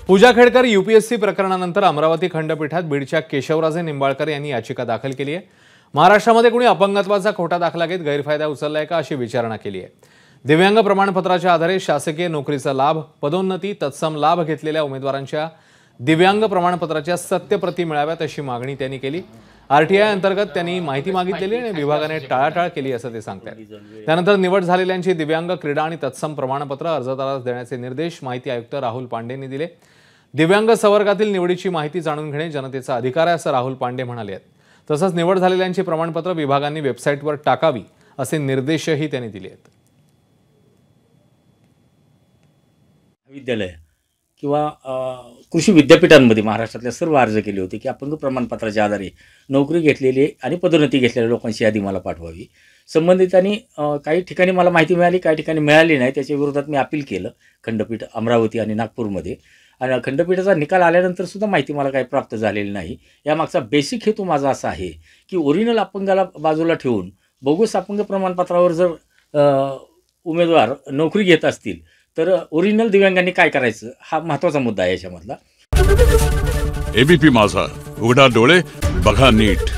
पूजा Khedkar UPSC प्रकरणानंतर अमरावती खंडपीठात बीडच्या केशवराजे निंबाळकर यांनी याचिका दाखल केली आहे। महाराष्ट्रामध्ये कोणी अपंगत्वाचा खोटा दाखला घेत गैरफायदा उचललाय का अशी विचारणा केली आहे। दिव्यांग प्रमाणपत्राच्या आधारे शासकीय नोकरीचा लाभ, पदोन्नती तत्सम लाभ घेतलेल्या उमेदवारांच्या दिव्यांग प्रमाणपत्राच्या सत्यप्रती मिळाव्यात अशी मागणी त्यांनी केली। आरटीआय अंतर्गत त्यांनी माहिती मागितलेली आणि विभागाने टाळाटाळ केली असं ते सांगतात। त्यानंतर निवड झालेल्यांची दिव्यांग क्रीडा आणि तत्सम प्रमाणपत्र अर्जदारास देण्याचे निर्देश माहिती आयुक्त राहुल पांडेंनी दिले। दिव्यांग संवर्गातील निवडीची माहिती जाणून घेणे जनतेचा अधिकार आहे असं राहुल पांडे म्हणाले आहेत। तसंच निवड झालेल्यांची प्रमाणपत्र विभागांनी वेबसाईटवर टाकावी असे निर्देशही त्यांनी दिले आहेत। विद्यालय किंवा कृषी विद्यापीठांमध्ये महाराष्ट्रातल्या सर्व अर्ज केले होते की अपंग प्रमाणपत्राच्या आधारे नोकरी घेतलेली आणि पदोन्नती घेतलेल्या लोकांची यादी मला पाठवावी। संबंधितांनी काही ठिकाणी मला माहिती मिळाली, काही ठिकाणी मिळाली नाही। त्याच्या विरोधात मी अपील केलं खंडपीठ अमरावती आणि नागपूरमध्ये, आणि खंडपीठाचा निकाल आल्यानंतर सुद्धा माहिती मला काही प्राप्त झालेली नाही। यामागचा बेसिक हेतू माझा असा आहे की ओरिजिनल अपंगाला बाजूला ठेवून बोगस अपंग प्रमाणपत्रावर जर उमेदवार नोकरी घेत असतील तर ओरिजिनल दिव्यांगांनी काय करायचं हा महत्त्वाचा मुद्दा आहे याच्यामधला। एबीपी माझा, उघडा डोळे बघा नीट।